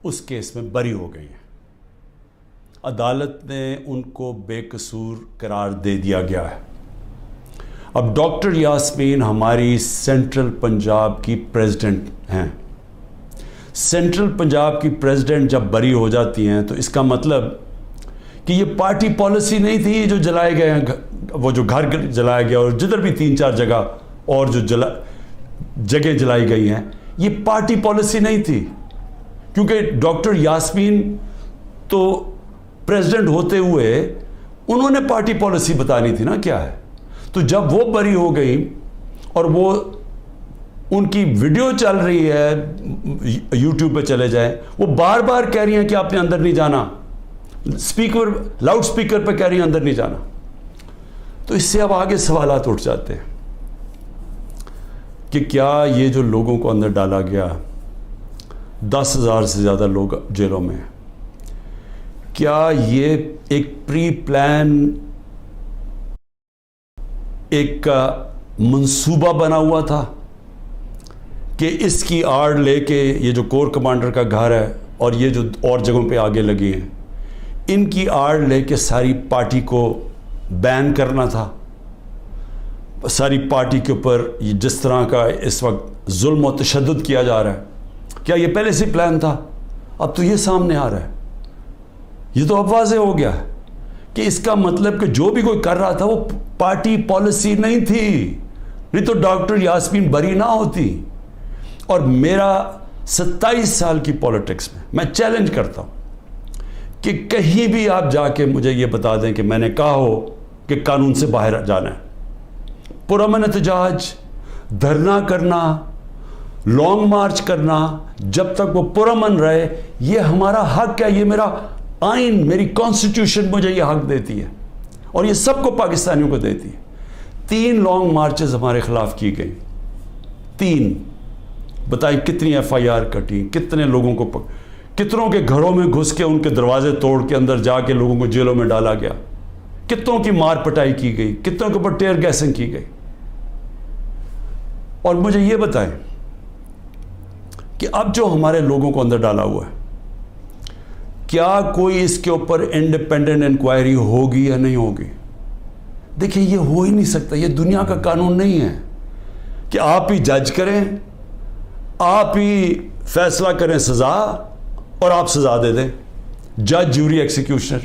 اس case میں بری ہو گئی ہیں. عدالت نے ان کو بے قصور قرار دے دیا گیا ہے. اب ڈاکٹر یاسمین ہماری سینٹرل پنجاب کی پریزیڈنٹ ہیں. سینٹرل پنجاب کی پریزیڈنٹ جب بری ہو جاتی ہیں تو اس کا مطلب کہ یہ پارٹی پالیسی نہیں تھی جو جلائے گئے ہیں, وہ جو گھر جلایا گیا اور جدھر بھی 3-4 جگہ اور جو جگہ جلائی گئی ہیں, یہ پارٹی پالیسی نہیں تھی. کیونکہ ڈاکٹر یاسمین تو پریزیڈنٹ ہوتے ہوئے انہوں نے پارٹی پالیسی بتانی تھی نا کیا ہے. تو جب وہ بری ہو گئی اور وہ ان کی ویڈیو چل رہی ہے, یوٹیوب پہ چلے جائیں, وہ بار بار کہہ رہی ہیں کہ آپ نے اندر نہیں جانا, لاؤڈ سپیکر پہ کہہ رہی ہیں اندر نہیں جانا. تو اس سے اب آگے سوالات اٹھ جاتے ہیں کہ کیا یہ جو لوگوں کو اندر ڈالا گیا, 10,000 سے زیادہ لوگ جیلوں میں ہیں, کیا یہ ایک پری پلان ایک منصوبہ بنا ہوا تھا کہ اس کی آڑ لے کے یہ جو کور کمانڈر کا گھر ہے اور یہ جو اور جگہوں پہ آگے لگی ہیں, ان کی آڑ لے کے ساری پارٹی کو بین کرنا تھا؟ ساری پارٹی کے اوپر جس طرح کا اس وقت ظلم و تشدد کیا جا رہا ہے, کیا یہ پہلے سے پلان تھا؟ اب تو یہ سامنے آ رہا ہے, یہ تو اب واضح ہو گیا ہے کہ اس کا مطلب کہ جو بھی کوئی کر رہا تھا وہ پارٹی پالیسی نہیں تھی, نہیں تو ڈاکٹر یاسمین بری نہ ہوتی. اور میرا 27 سال کی پولیٹکس میں چیلنج کرتا ہوں کہ کہیں بھی آپ جا کے مجھے یہ بتا دیں کہ میں نے کہا ہو کہ قانون سے باہر جانا ہے. پرامن احتجاج, دھرنا کرنا, لانگ مارچ کرنا, جب تک وہ پرامن رہے, یہ ہمارا حق ہے. یہ میرا آئین, میری کانسٹیٹیوشن مجھے یہ حق دیتی ہے اور یہ سب کو پاکستانیوں کو دیتی ہے. 3 لانگ مارچز ہمارے خلاف کی گئی, 3. بتائیں کتنی FIR کٹی, کتنے لوگوں کو, کتنوں کے گھروں میں گھس کے ان کے دروازے توڑ کے اندر جا کے لوگوں کو جیلوں میں ڈالا گیا, کتنوں کی مار پٹائی کی گئی, کتنوں کے اوپر ٹیئر گیسنگ کی گئی. اور مجھے یہ بتائیں کہ اب جو ہمارے لوگوں کو اندر ڈالا ہوا ہے, کیا کوئی اس کے اوپر انڈیپینڈنٹ انکوائری ہوگی یا نہیں ہوگی؟ دیکھیں یہ ہو ہی نہیں سکتا, یہ دنیا کا قانون نہیں ہے کہ آپ ہی جج کریں, آپ ہی فیصلہ کریں سزا اور آپ سزا دے دیں, جج, جوری, ایکسیکیوشنر.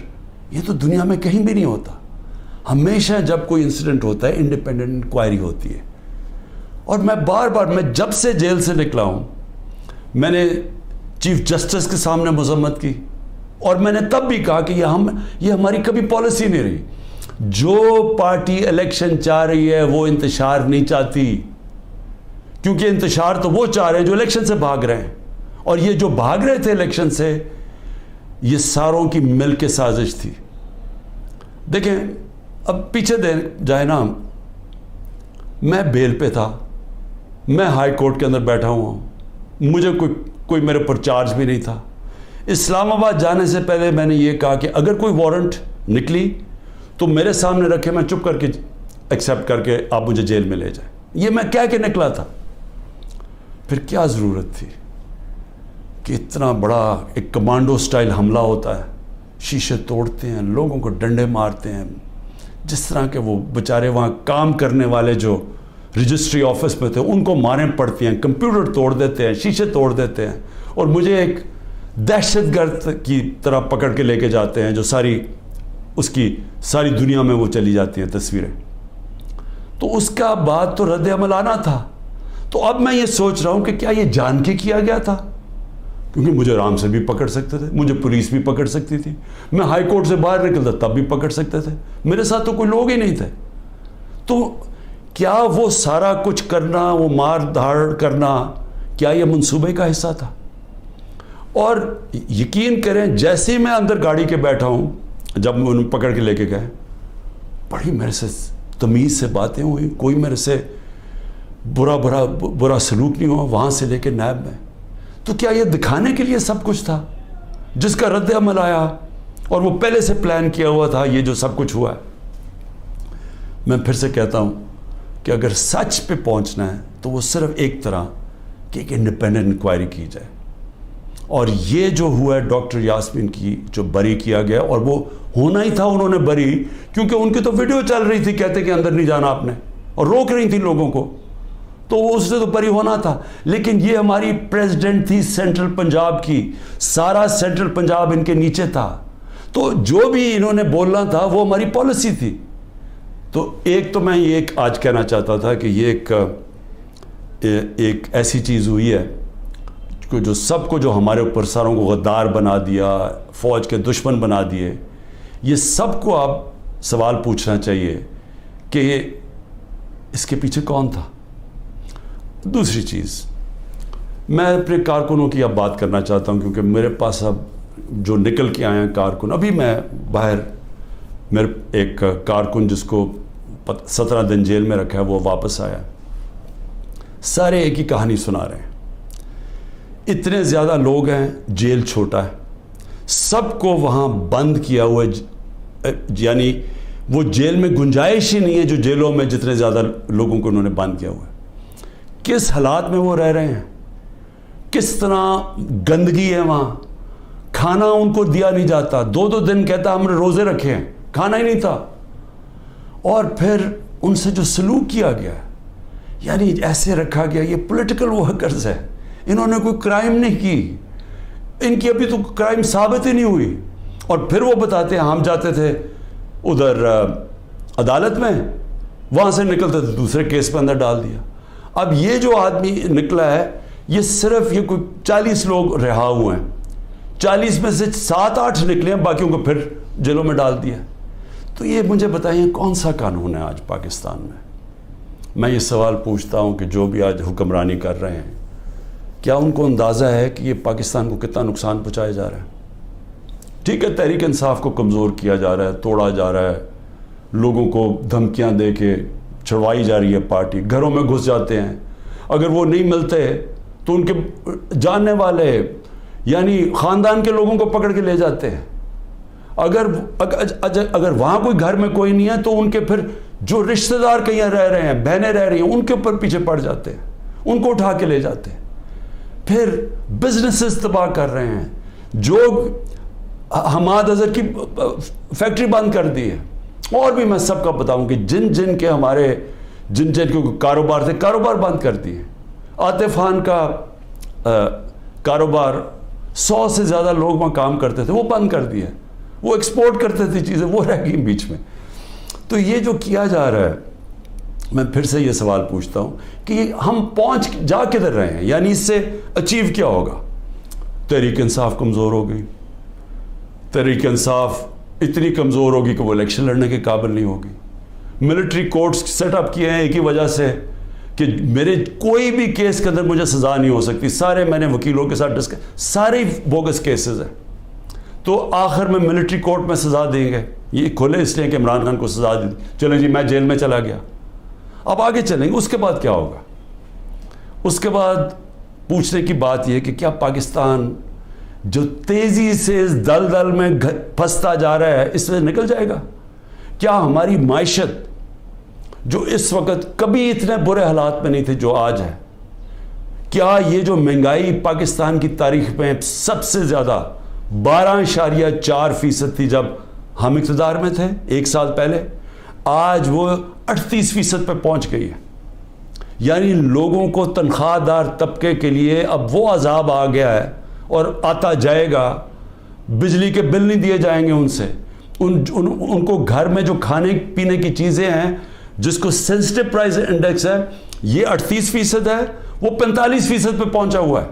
یہ تو دنیا میں کہیں بھی نہیں ہوتا. ہمیشہ جب کوئی انسیڈنٹ ہوتا ہے انڈیپینڈنٹ انکوائری ہوتی ہے. اور میں بار بار, میں جب سے جیل سے نکلا ہوں, میں نے چیف جسٹس کے سامنے مذمت کی اور میں نے تب بھی کہا کہ یہ ہماری کبھی پالیسی نہیں رہی. جو پارٹی الیکشن چاہ رہی ہے وہ انتشار نہیں چاہتی, کیونکہ انتشار تو وہ چاہ رہے ہیں جو الیکشن سے بھاگ رہے ہیں, اور یہ جو بھاگ رہے تھے الیکشن سے, یہ ساروں کی مل کے سازش تھی. دیکھیں اب پیچھے دے جائے نا, میں بیل پہ تھا, میں ہائی کورٹ کے اندر بیٹھا ہوا ہوں, مجھے کوئی میرے پر چارج بھی نہیں تھا. اسلام آباد جانے سے پہلے میں نے یہ کہا کہ اگر کوئی وارنٹ نکلی تو میرے سامنے رکھے, میں چپ کر کے ایکسیپٹ کر کے آپ مجھے جیل میں لے جائیں. یہ میں کہہ کے نکلا تھا. پھر کیا ضرورت تھی کہ اتنا بڑا ایک کمانڈو سٹائل حملہ ہوتا ہے, شیشے توڑتے ہیں, لوگوں کو ڈنڈے مارتے ہیں, جس طرح کے وہ بیچارے وہاں کام کرنے والے جو رجسٹری آفس میں تھے ان کو ماریں پڑتی ہیں, کمپیوٹر توڑ دیتے ہیں, شیشے توڑ دیتے ہیں, اور مجھے ایک دہشت گرد کی طرح پکڑ کے لے کے جاتے ہیں جو اس کی ساری دنیا میں وہ چلی جاتی ہیں تصویریں. تو اس کا بعد تو رد عمل آنا تھا. تو اب میں یہ سوچ رہا ہوں کہ کیا یہ جان کے کیا گیا تھا؟ کیونکہ مجھے آرام سے بھی پکڑ سکتے تھے, مجھے پولیس بھی پکڑ سکتی تھی, میں ہائی کورٹ سے باہر نکلتا تب بھی پکڑ سکتے تھے, میرے ساتھ تو کوئی لوگ ہی نہیں تھے. تو کیا وہ سارا کچھ کرنا, وہ مار دھاڑ کرنا, کیا یہ منصوبے کا حصہ تھا؟ اور یقین کریں جیسے ہی میں اندر گاڑی کے بیٹھا ہوں, جب انہوں پکڑ کے لے کے گئے, بڑی میرے سے تمیز سے باتیں ہوئی, کوئی میرے سے برا سلوک نہیں ہوا وہاں سے لے کے نیب میں. تو کیا یہ دکھانے کے لیے سب کچھ تھا جس کا رد عمل آیا اور وہ پہلے سے پلان کیا ہوا تھا یہ جو سب کچھ ہوا ہے؟ میں پھر سے کہتا ہوں کہ اگر سچ پہ پہنچنا ہے تو وہ صرف ایک طرح کہ ایک انڈیپینڈنٹ انکوائری کی جائے. اور یہ جو ہوا ہے ڈاکٹر یاسمین کی جو بری کیا گیا، اور وہ ہونا ہی تھا انہوں نے بری، کیونکہ ان کی تو ویڈیو چل رہی تھی کہتے کہ اندر نہیں جانا آپ نے، اور روک رہی تھی لوگوں کو، تو اس سے تو بری ہونا تھا. لیکن یہ ہماری پریزیڈنٹ تھی سینٹرل پنجاب کی، سارا سینٹرل پنجاب ان کے نیچے تھا، تو جو بھی انہوں نے بولنا تھا وہ ہماری پالیسی تھی. تو ایک تو میں یہ آج کہنا چاہتا تھا کہ یہ ایک ایسی چیز ہوئی ہے کہ جو سب کو، جو ہمارے اوپر ساروں کو غدار بنا دیا، فوج کے دشمن بنا دیے، یہ سب کو آپ سوال پوچھنا چاہیے کہ اس کے پیچھے کون تھا. دوسری چیز، میں اپنے کارکنوں کی اب بات کرنا چاہتا ہوں، کیونکہ میرے پاس اب جو نکل کے آئے ہیں کارکن، ابھی میں باہر، میرے ایک کارکن جس کو 17 دن جیل میں رکھا ہے وہ واپس آیا، سارے ایک ہی کہانی سنا رہے ہیں. اتنے زیادہ لوگ ہیں، جیل چھوٹا ہے، سب کو وہاں بند کیا ہوا ہے، یعنی وہ جیل میں گنجائش ہی نہیں ہے جو جیلوں میں جتنے زیادہ لوگوں کو انہوں نے بند کیا ہوا ہے. کس حالات میں وہ رہ رہے ہیں، کس طرح گندگی ہے وہاں، کھانا ان کو دیا نہیں جاتا، 2 دن کہتا ہم نے روزے رکھے ہیں، کھانا ہی نہیں تھا. اور پھر ان سے جو سلوک کیا گیا، یعنی ایسے رکھا گیا، یہ پولیٹیکل ورکرز ہے، انہوں نے کوئی کرائم نہیں کی، ان کی ابھی تو کرائم ثابت ہی نہیں ہوئی، اور پھر وہ بتاتے ہیں ہم جاتے تھے ادھر عدالت میں، وہاں سے نکلتے تھے دوسرے کیس پہ اندر ڈال دیا. اب یہ جو آدمی نکلا ہے، یہ صرف یہ کوئی 40 لوگ رہا ہوئے ہیں، 40 میں سے 7-8 نکلے ہیں، باقیوں کو پھر جیلوں میں ڈال دیا. تو یہ مجھے بتائیے کون سا قانون ہے آج پاکستان میں؟ میں یہ سوال پوچھتا ہوں کہ جو بھی آج حکمرانی کر رہے ہیں، کیا ان کو اندازہ ہے کہ یہ پاکستان کو کتنا نقصان پہنچایا جا رہا ہے؟ ٹھیک ہے، تحریک انصاف کو کمزور کیا جا رہا ہے، توڑا جا رہا ہے، لوگوں کو دھمکیاں دے کے چھڑوائی جا رہی ہے پارٹی، گھروں میں گھس جاتے ہیں، اگر وہ نہیں ملتے تو ان کے جاننے والے یعنی خاندان کے لوگوں کو پکڑ کے لے جاتے ہیں. اگر وہاں کوئی گھر میں کوئی نہیں ہے تو ان کے پھر جو رشتہ دار کہیں رہ رہے ہیں، بہنیں رہ رہی ہیں، ان کے اوپر پیچھے پڑ جاتے ہیں، ان کو اٹھا کے لے جاتے ہیں. پھر بزنسز تباہ کر رہے ہیں، جو حماد اظہر کی فیکٹری بند کر دی ہے. اور بھی میں سب کا بتاؤں کہ جن کے ہمارے جن کے کاروبار تھے، کاروبار بند کر دیے. عاطف خان کا کاروبار، 100 سے زیادہ لوگ وہاں کام کرتے تھے، وہ بند کر دیے. وہ ایکسپورٹ کرتے تھے چیزیں، وہ رہ گئی بیچ میں. تو یہ جو کیا جا رہا ہے، میں پھر سے یہ سوال پوچھتا ہوں کہ ہم جا کدھر رہے ہیں؟ یعنی اس سے اچیو کیا ہوگا؟ تحریک انصاف کمزور ہو گئی، تحریک انصاف اتنی کمزور ہوگی کہ وہ الیکشن لڑنے کے قابل نہیں ہوگی. ملٹری کورٹس سیٹ اپ کیے ہیں ایک ہی وجہ سے کہ میرے کوئی بھی کیس کے اندر مجھے سزا نہیں ہو سکتی. سارے میں نے وکیلوں کے ساتھ سارے بوگس کیسز ہیں، تو آخر میں ملٹری کورٹ میں سزا دیں گے. یہ کھلے اس لیے کہ عمران خان کو سزا دی، چلیں جی میں جیل میں چلا گیا. اب آگے چلیں گے، اس کے بعد کیا ہوگا؟ اس کے بعد پوچھنے کی بات یہ کہ کیا پاکستان جو تیزی سے اس دلدل میں پھنستا جا رہا ہے، اس سے نکل جائے گا؟ کیا ہماری معیشت جو اس وقت کبھی اتنے برے حالات میں نہیں تھے جو آج ہے، کیا یہ جو مہنگائی پاکستان کی تاریخ میں سب سے زیادہ 12.4% تھی جب ہم اقتدار میں تھے 1 سال پہلے، آج وہ 38% پہ پہنچ گئی ہے. یعنی لوگوں کو تنخواہ دار طبقے کے لیے اب وہ عذاب آ گیا ہے اور آتا جائے گا. بجلی کے بل نہیں دیے جائیں گے ان سے، ان کو گھر میں جو کھانے پینے کی چیزیں ہیں جس کو سینسٹیو پرائز انڈیکس ہے، یہ 38% ہے، وہ 45% پہ پہنچا ہوا ہے.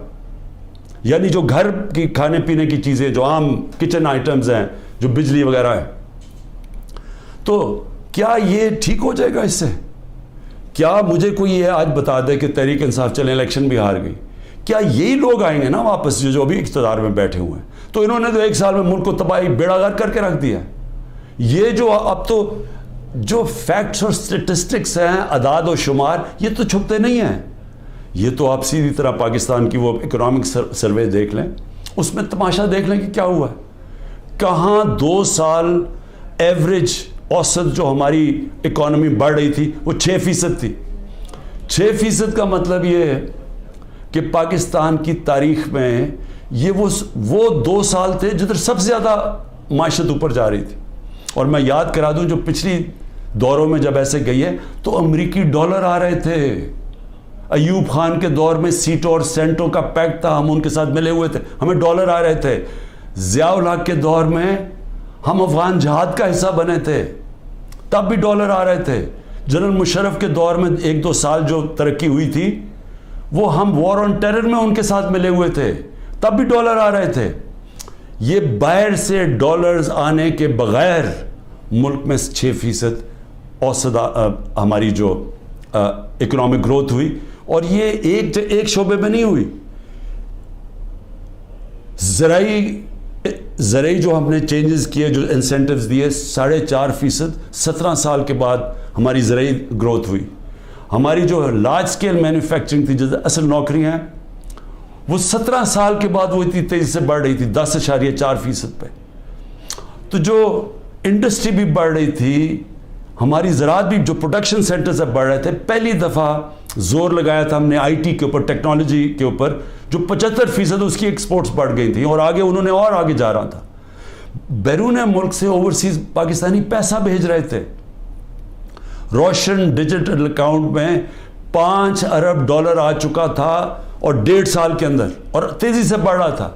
یعنی جو گھر کی کھانے پینے کی چیزیں، جو عام کچن آئٹمز ہیں، جو بجلی وغیرہ ہے، تو کیا یہ ٹھیک ہو جائے گا اس سے؟ کیا مجھے کوئی یہ آج بتا دے کہ تحریک انصاف چلیں الیکشن بھی ہار گئی، کیا یہی لوگ آئیں گے نا واپس جو ابھی اقتدار میں بیٹھے ہوئے ہیں؟ تو انہوں نے تو 1 سال میں ملک کو تباہی بیڑا غرق کر کے رکھ دیا. یہ جو اب تو جو فیکٹس اور سٹیٹسٹکس ہیں، اعداد و شمار، یہ تو چھپتے نہیں ہیں. یہ تو آپ سیدھی طرح پاکستان کی وہ اکنامک سروے دیکھ لیں، اس میں تماشا دیکھ لیں کہ کیا ہوا ہے. کہاں 2 سال ایوریج اوسط جو ہماری اکانومی بڑھ رہی تھی وہ 6% تھی. 6% کا مطلب یہ ہے کہ پاکستان کی تاریخ میں یہ وہ 2 سال تھے جدھر سب سے زیادہ معیشت اوپر جا رہی تھی. اور میں یاد کرا دوں جو پچھلی دوروں میں جب ایسے گئی ہے تو امریکی ڈالر آ رہے تھے. ایوب خان کے دور میں سیٹوں اور سینٹوں کا پیکٹ تھا, ہم ان کے ساتھ ملے ہوئے تھے, ہمیں ڈالر آ رہے تھے. ضیاء الحق کے دور میں ہم افغان جہاد کا حصہ بنے تھے, تب بھی ڈالر آ رہے تھے. جنرل مشرف کے دور میں 1-2 سال جو ترقی ہوئی تھی وہ ہم وار آن ٹیرر میں ان کے ساتھ ملے ہوئے تھے, تب بھی ڈالر آ رہے تھے. یہ باہر سے ڈالرز آنے کے بغیر ملک میں 6% اوسط ہماری جو اکنامک گروتھ ہوئی, اور یہ ایک شعبے میں نہیں ہوئی. زرعی جو ہم نے چینجز کیے, جو انسینٹیوز دیے, 4.5% 17 سال کے بعد ہماری زرعی گروتھ ہوئی. ہماری جو لارج سکیل مینوفیکچرنگ تھی, جو اصل نوکریاں ہیں, وہ 17 سال کے بعد وہ اتنی تیزی سے بڑھ رہی تھی 10.4% پہ. تو جو انڈسٹری بھی بڑھ رہی تھی, ہماری زراعت بھی, جو پروڈکشن سینٹر سے بڑھ رہے تھے, پہلی دفعہ زور لگایا تھا ہم نے آئی ٹی کے اوپر, ٹیکنالوجی کے اوپر, جو 75% اس کی ایکسپورٹس بڑھ گئی تھیں, اور آگے انہوں نے اور آگے جا رہا تھا. بیرون ملک سے اوورسیز پاکستانی پیسہ بھیج رہے تھے. روشن ڈیجیٹل اکاؤنٹ میں $5 ارب آ چکا تھا, اور 1.5 سال کے اندر, اور تیزی سے بڑھ رہا تھا.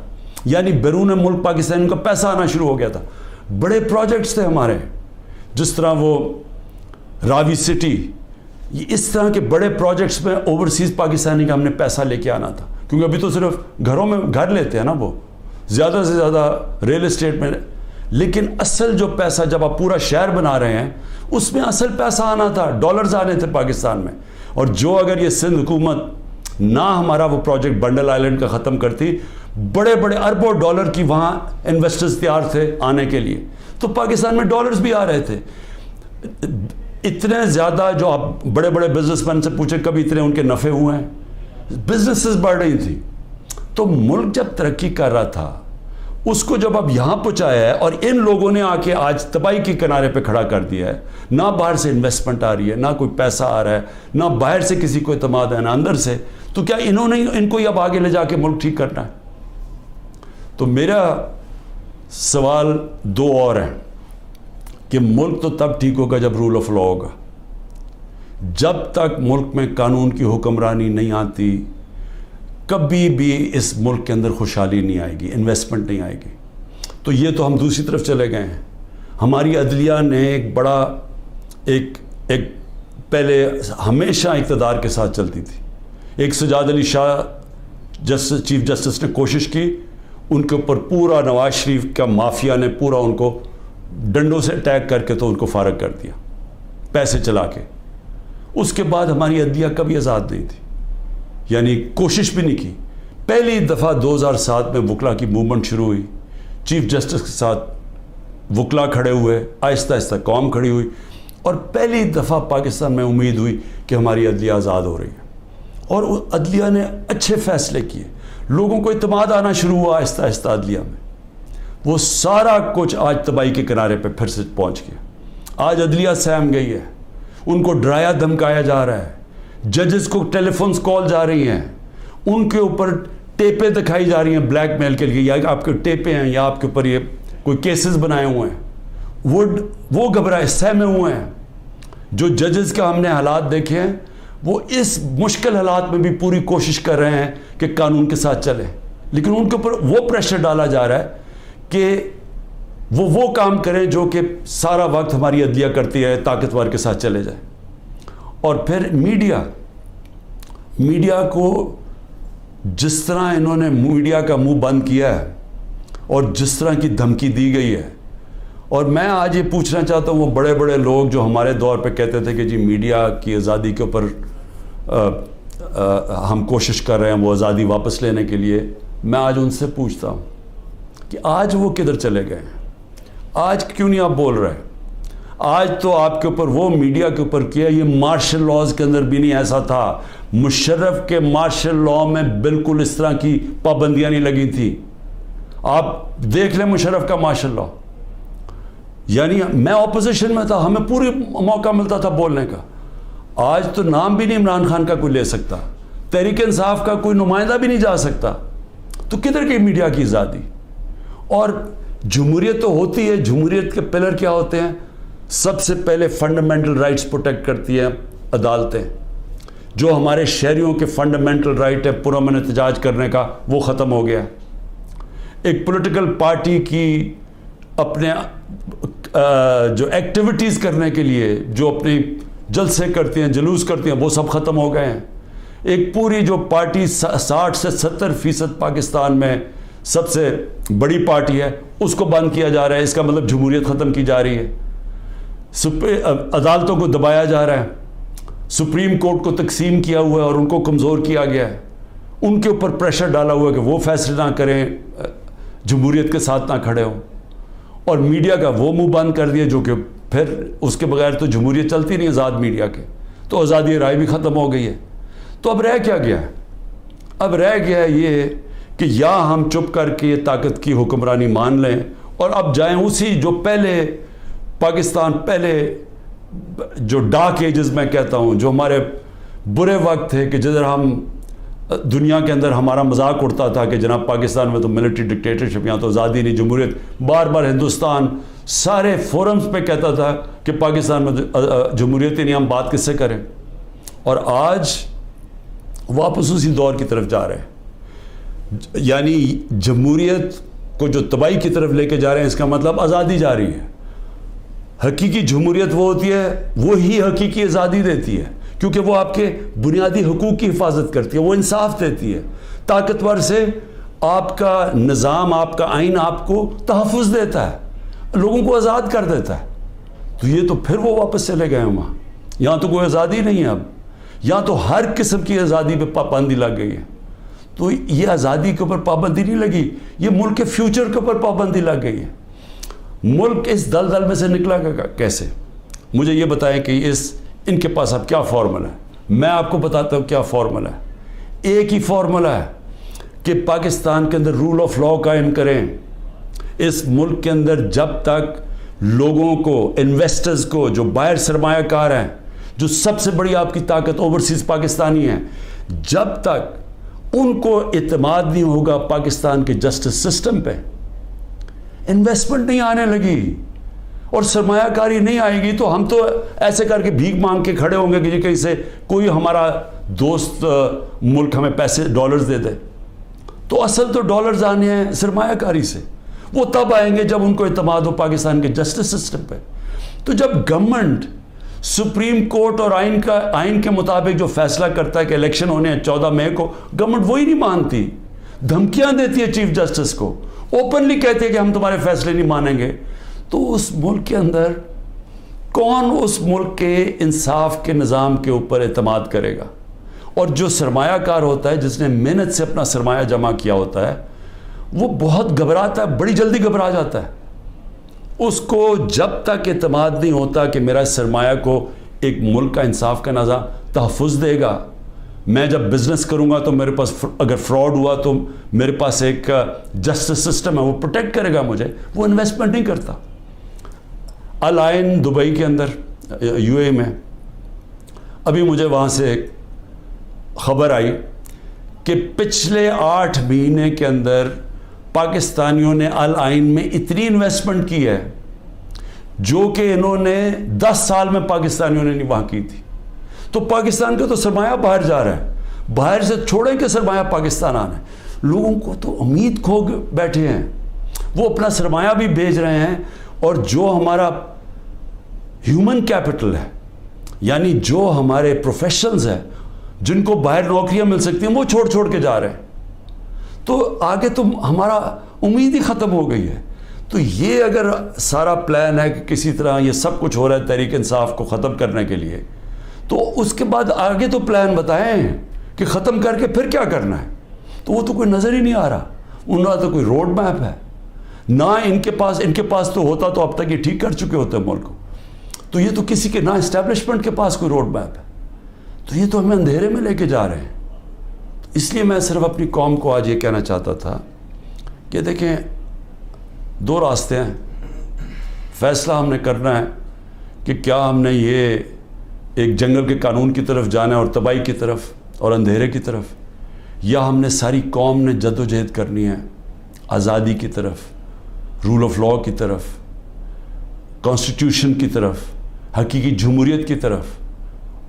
یعنی بیرون ملک پاکستانی کا پیسہ آنا شروع ہو گیا تھا. بڑے پروجیکٹس تھے ہمارے, جس طرح وہ راوی سٹی, اس طرح کے بڑے پروجیکٹس میں اوورسیز پاکستانی کا ہم نے پیسہ لے کے آنا تھا. کیونکہ ابھی تو صرف گھروں میں گھر لیتے ہیں نا, وہ زیادہ سے زیادہ ریل اسٹیٹ میں, لیکن اصل جو پیسہ جب آپ پورا شہر بنا رہے ہیں اس میں اصل پیسہ آنا تھا, ڈالرز آنے تھے پاکستان میں. اور جو اگر یہ سندھ حکومت نہ ہمارا وہ پروجیکٹ بنڈل آئلینڈ کا ختم کرتی, بڑے بڑے اربوں ڈالر کی وہاں انویسٹرز تیار تھے آنے کے لیے, تو پاکستان میں ڈالرز بھی آ رہے تھے. اتنے زیادہ, جو آپ بڑے بڑے بزنس مین سے پوچھیں کبھی اتنے ان کے نفع ہوئے ہیں, بزنسز بڑھ رہی تھی. تو ملک جب ترقی کر رہا تھا, اس کو جب اب یہاں پہنچایا ہے, اور ان لوگوں نے آ کے آج تباہی کے کنارے پہ کھڑا کر دیا ہے. نہ باہر سے انویسٹمنٹ آ رہی ہے, نہ کوئی پیسہ آ رہا ہے, نہ باہر سے کسی کو اعتماد ہے, نہ اندر سے. تو کیا انہوں نے ان کو اب آگے لے جا کے ملک ٹھیک کرنا ہے؟ تو میرا سوال 2 اور ہیں کہ ملک تو تب ٹھیک ہوگا جب رول آف لا ہوگا. جب تک ملک میں قانون کی حکمرانی نہیں آتی, کبھی بھی اس ملک کے اندر خوشحالی نہیں آئے گی, انویسٹمنٹ نہیں آئے گی. تو یہ تو ہم دوسری طرف چلے گئے ہیں. ہماری عدلیہ نے ایک بڑا ایک پہلے ہمیشہ اقتدار کے ساتھ چلتی تھی. ایک سجاد علی شاہ چیف جسٹس نے کوشش کی, ان کے اوپر پورا نواز شریف کا مافیا نے پورا ان کو ڈنڈوں سے اٹیک کر کے تو ان کو فارغ کر دیا, پیسے چلا کے. اس کے بعد ہماری عدلیہ کبھی آزاد نہیں تھی, یعنی کوشش بھی نہیں کی. پہلی دفعہ 2007 میں وکلا کی موومنٹ شروع ہوئی, چیف جسٹس کے ساتھ وکلا کھڑے ہوئے, آہستہ آہستہ قوم کھڑی ہوئی, اور پہلی دفعہ پاکستان میں امید ہوئی کہ ہماری عدلیہ آزاد ہو رہی ہے. اور عدلیہ نے اچھے فیصلے کیے, لوگوں کو اعتماد آنا شروع ہوا آہستہ آہستہ عدلیہ میں. وہ سارا کچھ آج تباہی کے کنارے پہ پھر سے پہنچ گیا. آج عدلیہ سہم گئی ہے, ان کو ڈرایا دھمکایا جا رہا ہے, ججز کو ٹیلی فونز کال جا رہی ہیں, ان کے اوپر ٹیپیں دکھائی جا رہی ہیں بلیک میل کے لیے, یا آپ کے ٹیپیں ہیں, یا آپ کے اوپر یہ کوئی کیسز بنائے ہوئے ہیں. وہ گھبرائے سہمے ہوئے ہیں. جو ججز کا ہم نے حالات دیکھے ہیں, وہ اس مشکل حالات میں بھی پوری کوشش کر رہے ہیں کہ قانون کے ساتھ چلیں, لیکن ان کے اوپر وہ پریشر ڈالا جا رہا ہے کہ وہ کام کریں جو کہ سارا وقت ہماری عدلیہ کرتی ہے, طاقتور کے ساتھ چلے جائیں. اور پھر میڈیا کو جس طرح انہوں نے میڈیا کا منہ بند کیا ہے, اور جس طرح کی دھمکی دی گئی ہے, اور میں آج یہ پوچھنا چاہتا ہوں, وہ بڑے بڑے لوگ جو ہمارے دور پہ کہتے تھے کہ جی میڈیا کی آزادی کے اوپر ہم کوشش کر رہے ہیں وہ آزادی واپس لینے کے لیے, میں آج ان سے پوچھتا ہوں کہ آج وہ کدھر چلے گئے ہیں؟ آج کیوں نہیں آپ بول رہے؟ آج تو آپ کے اوپر وہ میڈیا کے اوپر کیا, یہ مارشل لاز کے اندر بھی نہیں ایسا تھا. مشرف کے مارشل لا میں بالکل اس طرح کی پابندیاں نہیں لگی تھی. آپ دیکھ لیں مشرف کا مارشل لا, یعنی میں اپوزیشن میں تھا, ہمیں پوری موقع ملتا تھا بولنے کا. آج تو نام بھی نہیں عمران خان کا کوئی لے سکتا, تحریک انصاف کا کوئی نمائندہ بھی نہیں جا سکتا. تو کدھر کی میڈیا کی آزادی؟ اور جمہوریت تو ہوتی ہے، جمہوریت کے پلر کیا ہوتے ہیں؟ سب سے پہلے فنڈامنٹل رائٹس پروٹیکٹ کرتی ہیں عدالتیں. جو ہمارے شہریوں کے فنڈامنٹل رائٹ ہے پرامن احتجاج کرنے کا، وہ ختم ہو گیا. ایک پولیٹیکل پارٹی کی اپنے جو ایکٹیویٹیز کرنے کے لیے جو اپنی جلسے کرتی ہیں، جلوس کرتی ہیں، وہ سب ختم ہو گئے ہیں. ایک پوری جو پارٹی 60 سے 70% پاکستان میں سب سے بڑی پارٹی ہے، اس کو بند کیا جا رہا ہے. اس کا مطلب جمہوریت ختم کی جا رہی ہے. عدالتوں کو دبایا جا رہا ہے. سپریم کورٹ کو تقسیم کیا ہوا ہے اور ان کو کمزور کیا گیا ہے. ان کے اوپر پریشر ڈالا ہوا ہے کہ وہ فیصلے نہ کریں، جمہوریت کے ساتھ نہ کھڑے ہوں. اور میڈیا کا وہ منہ بند کر دیا جو کہ پھر اس کے بغیر تو جمہوریت چلتی نہیں آزاد میڈیا کے. تو آزادی رائے بھی ختم ہو گئی ہے. تو اب رہ کیا گیا ہے؟ اب رہ گیا ہے یہ کہ یا ہم چپ کر کے طاقت کی حکمرانی مان لیں اور اب جائیں اسی جو پہلے پاکستان پہلے جو ڈارک ایجز میں کہتا ہوں، جو ہمارے برے وقت تھے کہ جدھر ہم دنیا کے اندر ہمارا مذاق اڑتا تھا کہ جناب پاکستان میں تو ملٹری ڈکٹیٹرشپ، یہاں تو آزادی نہیں، جمہوریت. بار بار ہندوستان سارے فورمز پہ کہتا تھا کہ پاکستان میں جمہوریت ہی نہیں، ہم بات کس سے کریں. اور آج واپس اسی دور کی طرف جا رہے ہیں. یعنی جمہوریت کو جو تباہی کی طرف لے کے جا رہے ہیں، اس کا مطلب آزادی جا رہی ہے. حقیقی جمہوریت وہ ہوتی ہے، وہی حقیقی آزادی دیتی ہے، کیونکہ وہ آپ کے بنیادی حقوق کی حفاظت کرتی ہے، وہ انصاف دیتی ہے. طاقتور سے آپ کا نظام، آپ کا آئین آپ کو تحفظ دیتا ہے، لوگوں کو آزاد کر دیتا ہے. تو یہ تو پھر وہ واپس چلے گئے ہیں وہاں. یہاں تو کوئی آزادی نہیں ہے اب. یہاں تو ہر قسم کی آزادی پہ پابندی لگ گئی ہے. تو یہ آزادی کے اوپر پابندی نہیں لگی، یہ ملک کے فیوچر کے اوپر پابندی لگ گئی ہے. ملک اس دلدل میں سے نکلا گا کیسے؟ مجھے یہ بتائیں کہ ان کے پاس اب کیا فارمولا ہے. میں آپ کو بتاتا ہوں کیا فارمولا ہے. ایک ہی فارمولا ہے کہ پاکستان کے اندر رول آف لا قائم کریں. اس ملک کے اندر جب تک لوگوں کو، انویسٹرز کو، جو باہر سرمایہ کار ہیں، جو سب سے بڑی آپ کی طاقت اوورسیز پاکستانی ہیں، جب تک ان کو اعتماد نہیں ہوگا پاکستان کے جسٹس سسٹم پہ، انویسٹمنٹ نہیں آنے لگی اور سرمایہ کاری نہیں آئے گی، تو ہم تو ایسے کر کے بھیک مانگ کے کھڑے ہوں گے کہ کہیں سے کوئی ہمارا دوست ملک ہمیں پیسے ڈالرز دے دے. تو اصل تو ڈالرز آنے ہیں سرمایہ کاری سے. وہ تب آئیں گے جب ان کو اعتماد ہو پاکستان کے جسٹس سسٹم پہ. تو جب گورنمنٹ سپریم کورٹ اور آئین کے مطابق جو فیصلہ کرتا ہے کہ الیکشن ہونے ہیں 14 مئی کو، گورنمنٹ وہی نہیں مانتی، دھمکیاں دیتی ہے چیف جسٹس کو، اوپنلی کہتے ہیں کہ ہم تمہارے فیصلے نہیں مانیں گے. تو اس ملک کے اندر کون اس ملک کے انصاف کے نظام کے اوپر اعتماد کرے گا؟ اور جو سرمایہ کار ہوتا ہے، جس نے محنت سے اپنا سرمایہ جمع کیا ہوتا ہے، وہ بہت گھبراتا ہے، بڑی جلدی گھبرا جاتا ہے. اس کو جب تک اعتماد نہیں ہوتا کہ میرا سرمایہ کو ایک ملک کا انصاف کا نظام تحفظ دے گا، میں جب بزنس کروں گا تو میرے پاس اگر فراڈ ہوا تو میرے پاس ایک جسٹس سسٹم ہے، وہ پروٹیکٹ کرے گا مجھے، وہ انویسٹمنٹ نہیں کرتا. الائن دبئی کے اندر، یو اے میں، ابھی مجھے وہاں سے خبر آئی کہ پچھلے 8 مہینے کے اندر پاکستانیوں نے الائن میں اتنی انویسٹمنٹ کی ہے جو کہ انہوں نے 10 سال میں پاکستانیوں نے نہیں وہاں کی تھی. تو پاکستان کا تو سرمایہ باہر جا رہا ہے، باہر سے چھوڑیں کہ سرمایہ پاکستان آنا ہے. لوگوں کو تو امید کھو بیٹھے ہیں، وہ اپنا سرمایہ بھی بھیج رہے ہیں. اور جو ہمارا ہیومن کیپٹل ہے، یعنی جو ہمارے پروفیشنلز ہیں جن کو باہر نوکریاں مل سکتی ہیں، وہ چھوڑ کے جا رہے ہیں. تو آگے تو ہمارا امید ہی ختم ہو گئی ہے. تو یہ اگر سارا پلان ہے کہ کسی طرح یہ سب کچھ ہو رہا ہے تحریک انصاف کو ختم کرنے کے لیے، تو اس کے بعد آگے تو پلان بتائیں کہ ختم کر کے پھر کیا کرنا ہے. تو وہ تو کوئی نظر ہی نہیں آ رہا. ان کا تو کوئی روڈ میپ ہے نہ ان کے پاس تو ہوتا تو اب تک یہ ٹھیک کر چکے ہوتے ملک کو. تو یہ تو کسی کے نہ اسٹیبلشمنٹ کے پاس کوئی روڈ میپ ہے. تو یہ تو ہمیں اندھیرے میں لے کے جا رہے ہیں. اس لیے میں صرف اپنی قوم کو آج یہ کہنا چاہتا تھا کہ دیکھیں، 2 راستے ہیں. فیصلہ ہم نے کرنا ہے کہ کیا ہم نے یہ ایک جنگل کے قانون کی طرف جانا ہے اور تباہی کی طرف اور اندھیرے کی طرف، یا ہم نے ساری قوم نے جد و جہد کرنی ہے آزادی کی طرف، رول آف لاء کی طرف، کانسٹیٹیوشن کی طرف، حقیقی جمہوریت کی طرف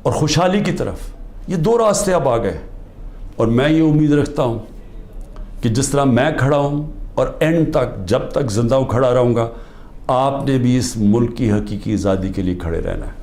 اور خوشحالی کی طرف؟ یہ دو راستے اب آ گئے، اور میں یہ امید رکھتا ہوں کہ جس طرح میں کھڑا ہوں اور اینڈ تک جب تک زندہ کھڑا رہوں گا، آپ نے بھی اس ملک کی حقیقی آزادی کے لیے کھڑے رہنا ہے۔